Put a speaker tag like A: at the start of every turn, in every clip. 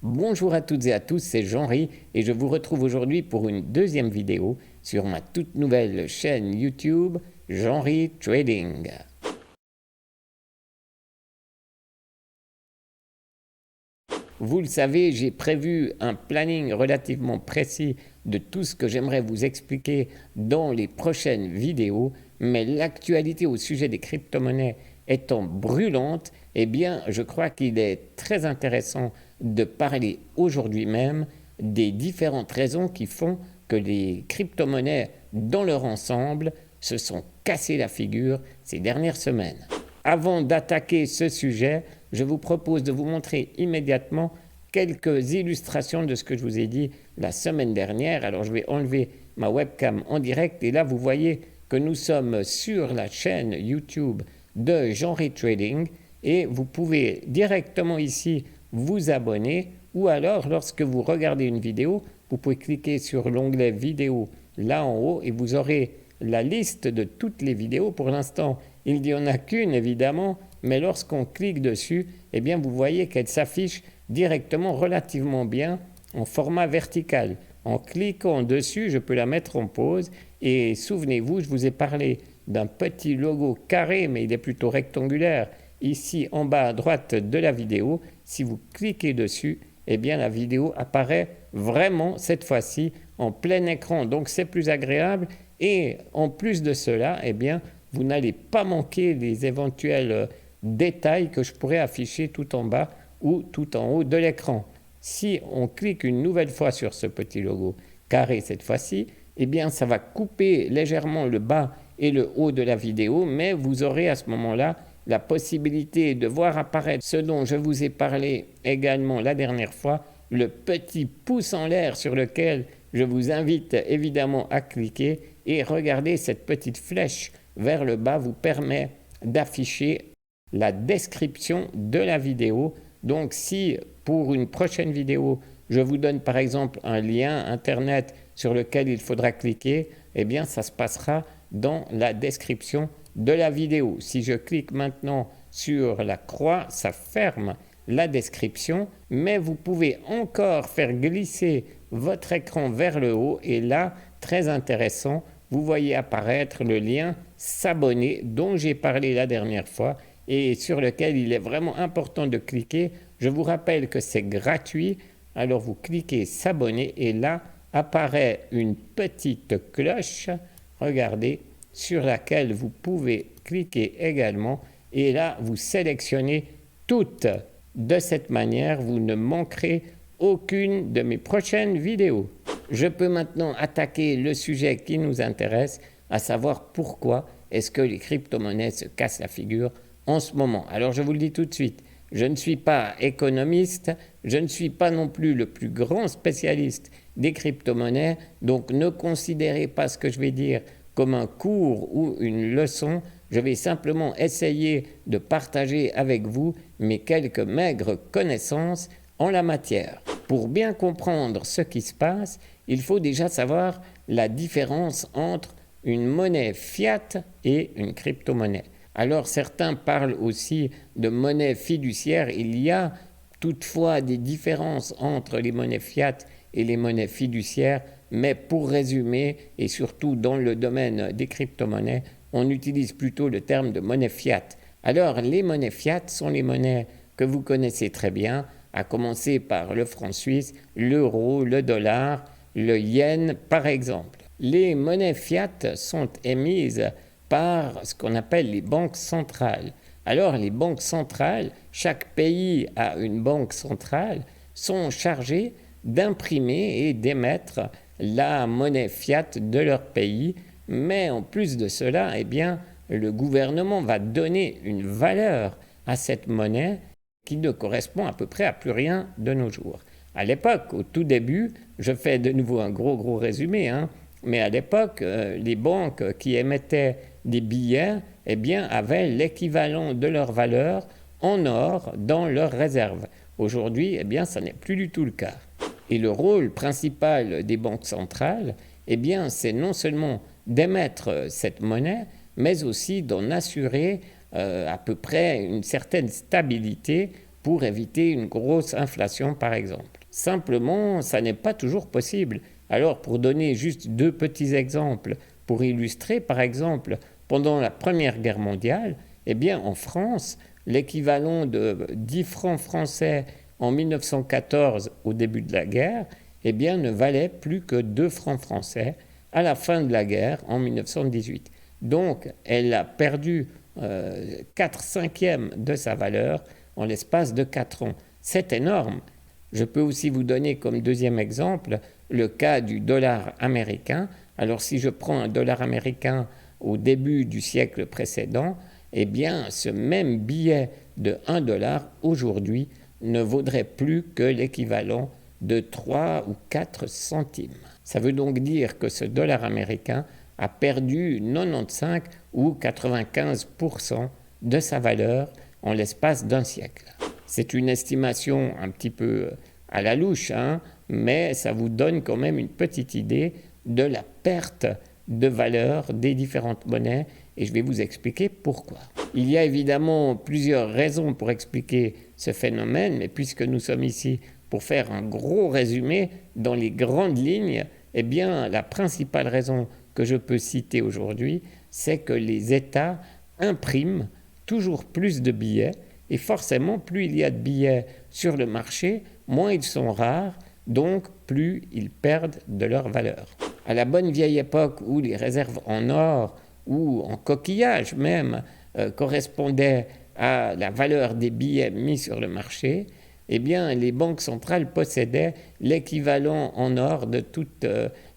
A: Bonjour à toutes et à tous, c'est Jean-Ry et je vous retrouve aujourd'hui pour une deuxième vidéo sur ma toute nouvelle chaîne YouTube Jean-Ry Trading. Vous le savez, j'ai prévu un planning relativement précis de tout ce que j'aimerais vous expliquer dans les prochaines vidéos, mais l'actualité au sujet des crypto-monnaies étant brûlante, eh bien, je crois qu'il est très intéressant de parler aujourd'hui même des différentes raisons qui font que les crypto-monnaies dans leur ensemble se sont cassées la figure ces dernières semaines. Avant d'attaquer ce sujet, je vous propose de vous montrer immédiatement quelques illustrations de ce que je vous ai dit la semaine dernière. Alors je vais enlever ma webcam en direct et là vous voyez que nous sommes sur la chaîne YouTube de Jean-Ry Trading et vous pouvez directement ici vous abonner ou alors lorsque vous regardez une vidéo, vous pouvez cliquer sur l'onglet vidéo là en haut et vous aurez la liste de toutes les vidéos. Pour l'instant, il n'y en a qu'une évidemment, mais lorsqu'on clique dessus, eh bien vous voyez qu'elle s'affiche directement relativement bien en format vertical. En cliquant dessus, je peux la mettre en pause et souvenez-vous, je vous ai parlé d'un petit logo carré, mais il est plutôt rectangulaire, ici en bas à droite de la vidéo. Si vous cliquez dessus, eh bien la vidéo apparaît vraiment cette fois-ci en plein écran, donc c'est plus agréable et en plus de cela, eh bien vous n'allez pas manquer les éventuels détails que je pourrais afficher tout en bas ou tout en haut de l'écran. Si on clique une nouvelle fois sur ce petit logo carré cette fois-ci, eh bien ça va couper légèrement le bas et le haut de la vidéo, mais vous aurez à ce moment-là la possibilité de voir apparaître ce dont je vous ai parlé également la dernière fois, le petit pouce en l'air sur lequel je vous invite évidemment à cliquer et regardez cette petite flèche vers le bas vous permet d'afficher la description de la vidéo. Donc si pour une prochaine vidéo, je vous donne par exemple un lien internet sur lequel il faudra cliquer, eh bien ça se passera dans la description de la vidéo. Si je clique maintenant sur la croix, ça ferme la description, mais vous pouvez encore faire glisser votre écran vers le haut et là, très intéressant, vous voyez apparaître le lien s'abonner dont j'ai parlé la dernière fois et sur lequel il est vraiment important de cliquer. Je vous rappelle que c'est gratuit, alors vous cliquez s'abonner et là apparaît une petite cloche, regardez, sur laquelle vous pouvez cliquer également et là vous sélectionnez toutes. De cette manière, vous ne manquerez aucune de mes prochaines vidéos. Je peux maintenant attaquer le sujet qui nous intéresse, à savoir pourquoi est-ce que les crypto-monnaies se cassent la figure en ce moment. Alors je vous le dis tout de suite, je ne suis pas économiste, je ne suis pas non plus le plus grand spécialiste des crypto-monnaies, donc ne considérez pas ce que je vais dire comme un cours ou une leçon. Je vais simplement essayer de partager avec vous mes quelques maigres connaissances en la matière. Pour bien comprendre ce qui se passe, il faut déjà savoir la différence entre une monnaie fiat et une crypto-monnaie. Alors certains parlent aussi de monnaie fiduciaire. Il y a toutefois des différences entre les monnaies fiat et les monnaies fiduciaires, mais pour résumer, et surtout dans le domaine des crypto-monnaies, on utilise plutôt le terme de monnaie fiat. Alors les monnaies fiat sont les monnaies que vous connaissez très bien, à commencer par le franc suisse, l'euro, le dollar, le yen par exemple. Les monnaies fiat sont émises par ce qu'on appelle les banques centrales. Alors les banques centrales, chaque pays a une banque centrale, sont chargées d'imprimer et d'émettre la monnaie fiat de leur pays, mais en plus de cela, eh bien, le gouvernement va donner une valeur à cette monnaie qui ne correspond à peu près à plus rien de nos jours. À l'époque, au tout début, je fais de nouveau un gros résumé, mais à l'époque, les banques qui émettaient des billets eh bien, avaient l'équivalent de leur valeur en or dans leurs réserves. Aujourd'hui, eh bien, ça n'est plus du tout le cas. Et le rôle principal des banques centrales, eh bien, c'est non seulement d'émettre cette monnaie, mais aussi d'en assurer à peu près une certaine stabilité pour éviter une grosse inflation par exemple. Simplement, ça n'est pas toujours possible. Alors pour donner juste 2 petits exemples, pour illustrer par exemple, pendant la Première Guerre mondiale, eh bien en France, l'équivalent de 10 francs français en 1914 au début de la guerre, eh bien ne valait plus que 2 francs français à la fin de la guerre en 1918. Donc elle a perdu 4/5 de sa valeur en l'espace de 4 ans. C'est énorme. Je peux aussi vous donner comme deuxième exemple le cas du dollar américain. Alors si je prends un dollar américain au début du siècle précédent, eh bien ce même billet de 1 dollar aujourd'hui ne vaudrait plus que l'équivalent de 3 ou 4 centimes. Ça veut donc dire que ce dollar américain a perdu 95 ou 95% de sa valeur en l'espace d'un siècle. C'est une estimation un petit peu à la louche, mais ça vous donne quand même une petite idée de la perte de valeur des différentes monnaies et je vais vous expliquer pourquoi. Il y a évidemment plusieurs raisons pour expliquer ce phénomène, mais puisque nous sommes ici pour faire un gros résumé dans les grandes lignes, eh bien la principale raison que je peux citer aujourd'hui, c'est que les États impriment toujours plus de billets et forcément plus il y a de billets sur le marché, moins ils sont rares, donc plus ils perdent de leur valeur. À la bonne vieille époque où les réserves en or ou en coquillage même correspondaient à la valeur des billets mis sur le marché, eh bien les banques centrales possédaient l'équivalent en or de toute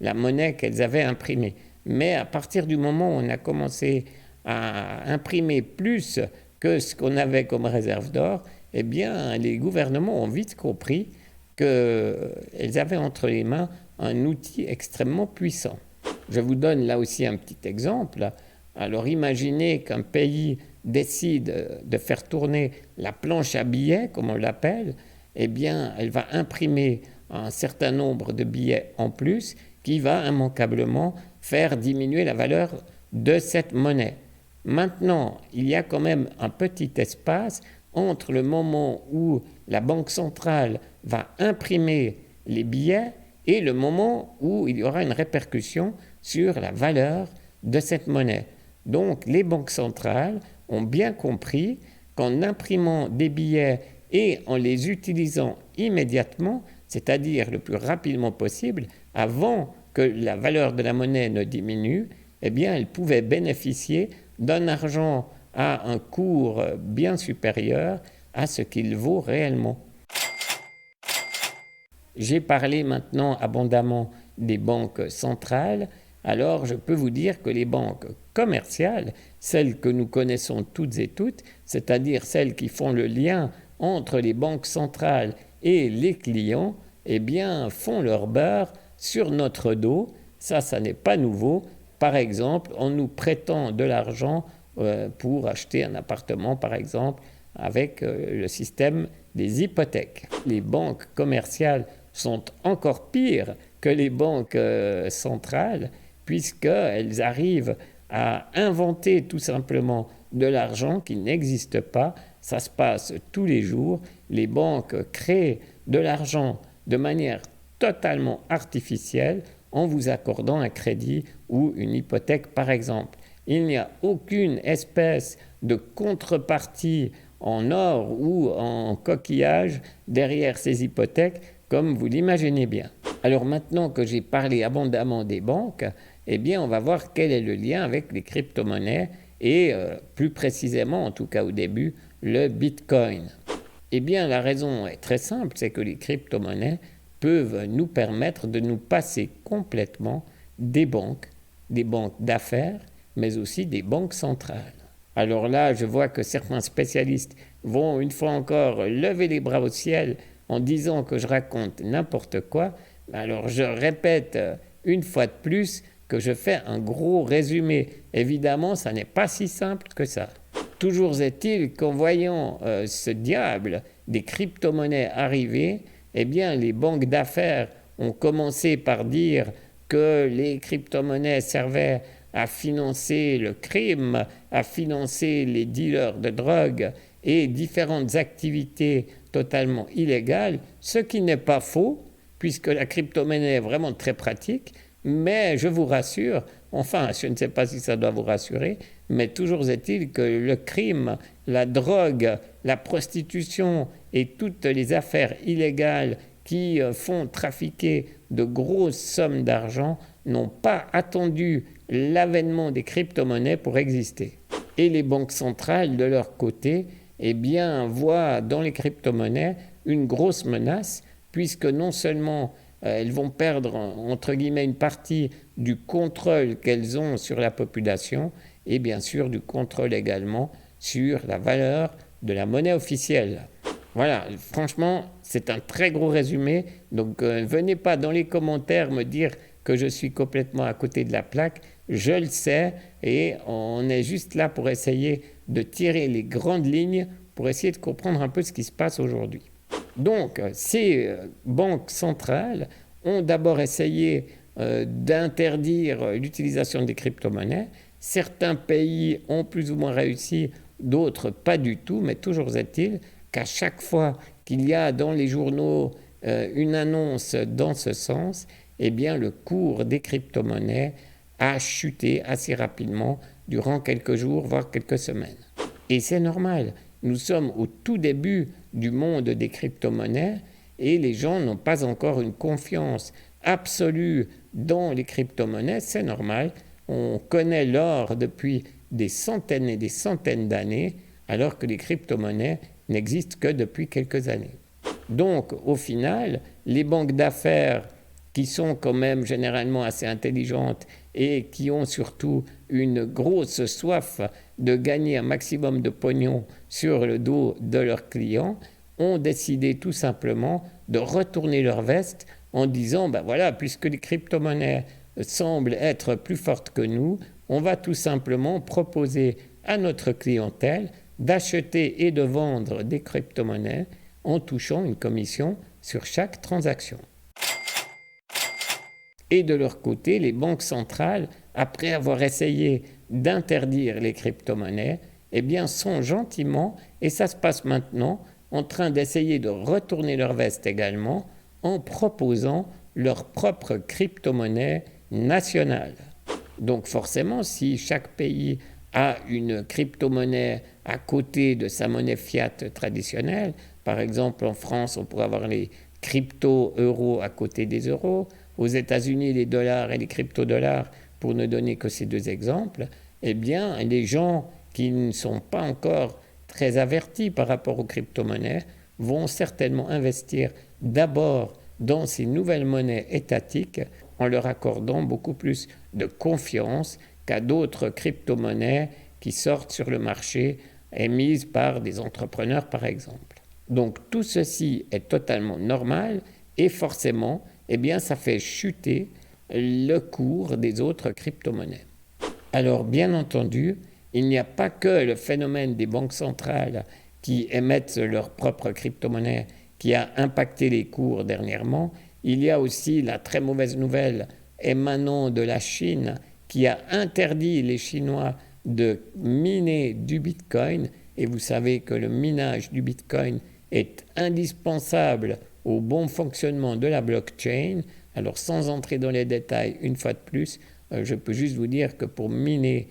A: la monnaie qu'elles avaient imprimée. Mais à partir du moment où on a commencé à imprimer plus que ce qu'on avait comme réserve d'or, eh bien les gouvernements ont vite compris qu'elles avaient entre les mains un outil extrêmement puissant. Je vous donne là aussi un petit exemple. Alors imaginez qu'un pays décide de faire tourner la planche à billets, comme on l'appelle, eh bien elle va imprimer un certain nombre de billets en plus qui va immanquablement faire diminuer la valeur de cette monnaie. Maintenant, il y a quand même un petit espace entre le moment où la Banque centrale va imprimer les billets et le moment où il y aura une répercussion sur la valeur de cette monnaie. Donc les banques centrales ont bien compris qu'en imprimant des billets et en les utilisant immédiatement, c'est-à-dire le plus rapidement possible, avant que la valeur de la monnaie ne diminue, eh bien elles pouvaient bénéficier d'un argent à un cours bien supérieur à ce qu'il vaut réellement. J'ai parlé maintenant abondamment des banques centrales, alors je peux vous dire que les banques commerciales, celles que nous connaissons toutes et toutes, c'est-à-dire celles qui font le lien entre les banques centrales et les clients, eh bien font leur beurre sur notre dos. Ça n'est pas nouveau. Par exemple, en nous prêtant de l'argent pour acheter un appartement, par exemple, avec le système des hypothèques. Les banques commerciales sont encore pires que les banques centrales, puisqu'elles arrivent à inventer tout simplement de l'argent qui n'existe pas. Ça se passe tous les jours. Les banques créent de l'argent de manière totalement artificielle en vous accordant un crédit ou une hypothèque par exemple. Il n'y a aucune espèce de contrepartie en or ou en coquillage derrière ces hypothèques comme vous l'imaginez bien. Alors maintenant que j'ai parlé abondamment des banques, eh bien on va voir quel est le lien avec les crypto-monnaies et plus précisément, en tout cas au début, le Bitcoin. Eh bien la raison est très simple, c'est que les crypto-monnaies peuvent nous permettre de nous passer complètement des banques d'affaires, mais aussi des banques centrales. Alors là, je vois que certains spécialistes vont une fois encore lever les bras au ciel en disant que je raconte n'importe quoi. Alors je répète une fois de plus que je fais un gros résumé. Évidemment, ça n'est pas si simple que ça. Toujours est-il qu'en voyant ce diable des crypto-monnaies arriver, eh bien les banques d'affaires ont commencé par dire que les crypto-monnaies servaient à financer le crime, à financer les dealers de drogue et différentes activités totalement illégales, ce qui n'est pas faux, puisque la crypto-monnaie est vraiment très pratique, mais je vous rassure, enfin, je ne sais pas si ça doit vous rassurer, mais toujours est-il que le crime, la drogue, la prostitution et toutes les affaires illégales qui font trafiquer de grosses sommes d'argent n'ont pas attendu l'avènement des crypto-monnaies pour exister. Et les banques centrales, de leur côté, eh bien, voient dans les crypto-monnaies une grosse menace, puisque non seulement elles vont perdre, entre guillemets, une partie du contrôle qu'elles ont sur la population, et bien sûr du contrôle également sur la valeur de la monnaie officielle. Voilà, franchement, c'est un très gros résumé, donc venez pas dans les commentaires me dire que je suis complètement à côté de la plaque, je le sais, et on est juste là pour essayer de tirer les grandes lignes, pour essayer de comprendre un peu ce qui se passe aujourd'hui. Donc, ces banques centrales ont d'abord essayé d'interdire l'utilisation des crypto-monnaies. Certains pays ont plus ou moins réussi, d'autres pas du tout, mais toujours est-il qu'à chaque fois qu'il y a dans les journaux une annonce dans ce sens, eh bien le cours des crypto-monnaies a chuté assez rapidement durant quelques jours, voire quelques semaines. Et c'est normal, nous sommes au tout début du monde des crypto-monnaies et les gens n'ont pas encore une confiance absolue dans les crypto-monnaies, c'est normal. On connaît l'or depuis des centaines et des centaines d'années, alors que les crypto-monnaies n'existent que depuis quelques années. Donc, au final, les banques d'affaires qui sont quand même généralement assez intelligentes et qui ont surtout une grosse soif de gagner un maximum de pognon sur le dos de leurs clients, ont décidé tout simplement de retourner leur veste en disant, ben voilà, puisque les crypto-monnaies semblent être plus fortes que nous, on va tout simplement proposer à notre clientèle d'acheter et de vendre des crypto-monnaies en touchant une commission sur chaque transaction. Et de leur côté, les banques centrales, après avoir essayé d'interdire les crypto-monnaies, eh bien, sont gentiment, et ça se passe maintenant, en train d'essayer de retourner leur veste également en proposant leur propre crypto-monnaie nationale. Donc forcément, si chaque pays a une crypto-monnaie à côté de sa monnaie fiat traditionnelle, par exemple en France, on pourrait avoir les crypto-euros à côté des euros, aux États-Unis, les dollars et les crypto-dollars, pour ne donner que ces deux exemples, eh bien, les gens qui ne sont pas encore très avertis par rapport aux crypto-monnaies vont certainement investir d'abord dans ces nouvelles monnaies étatiques en leur accordant beaucoup plus de confiance qu'à d'autres crypto-monnaies qui sortent sur le marché émises par des entrepreneurs par exemple. Donc tout ceci est totalement normal et forcément, eh bien, ça fait chuter le cours des autres crypto-monnaies. Alors bien entendu, il n'y a pas que le phénomène des banques centrales qui émettent leurs propres crypto-monnaies qui a impacté les cours dernièrement. Il y a aussi la très mauvaise nouvelle émanant de la Chine qui a interdit les Chinois de miner du Bitcoin. Et vous savez que le minage du Bitcoin est indispensable au bon fonctionnement de la blockchain. Alors sans entrer dans les détails, une fois de plus, je peux juste vous dire que pour miner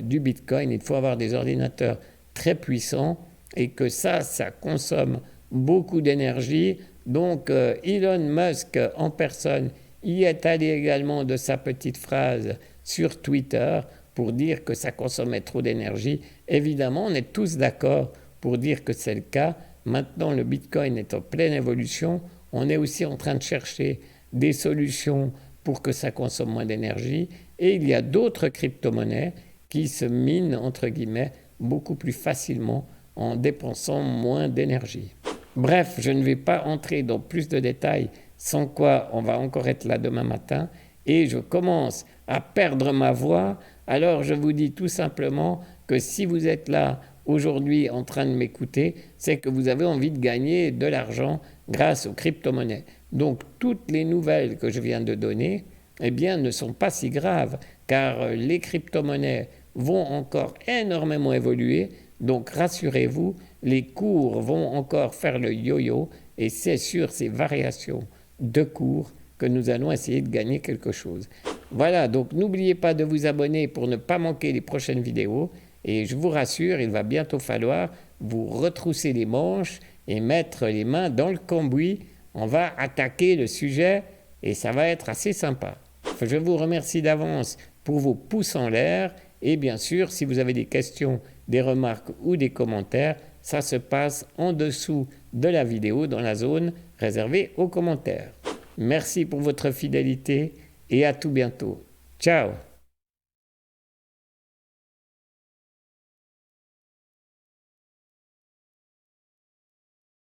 A: du Bitcoin, il faut avoir des ordinateurs très puissants et que ça consomme beaucoup d'énergie. Donc Elon Musk en personne y est allé également de sa petite phrase sur Twitter pour dire que ça consommait trop d'énergie. Évidemment, on est tous d'accord pour dire que c'est le cas. Maintenant, le Bitcoin est en pleine évolution. On est aussi en train de chercher des solutions pour que ça consomme moins d'énergie. Et il y a d'autres crypto-monnaies qui se minent, entre guillemets, beaucoup plus facilement en dépensant moins d'énergie. Bref, je ne vais pas entrer dans plus de détails, sans quoi on va encore être là demain matin. Et je commence à perdre ma voix. Alors je vous dis tout simplement que si vous êtes là aujourd'hui en train de m'écouter, c'est que vous avez envie de gagner de l'argent grâce aux crypto-monnaies. Donc toutes les nouvelles que je viens de donner, eh bien, ne sont pas si graves, car les crypto-monnaies vont encore énormément évoluer. Donc rassurez-vous, les cours vont encore faire le yo-yo et c'est sur ces variations de cours que nous allons essayer de gagner quelque chose. Voilà, donc n'oubliez pas de vous abonner pour ne pas manquer les prochaines vidéos. Et je vous rassure, il va bientôt falloir vous retrousser les manches et mettre les mains dans le cambouis. On va attaquer le sujet et ça va être assez sympa. Je vous remercie d'avance pour vos pouces en l'air. Et bien sûr, si vous avez des questions, des remarques ou des commentaires, ça se passe en dessous de la vidéo dans la zone réservée aux commentaires. Merci pour votre fidélité et à tout bientôt. Ciao!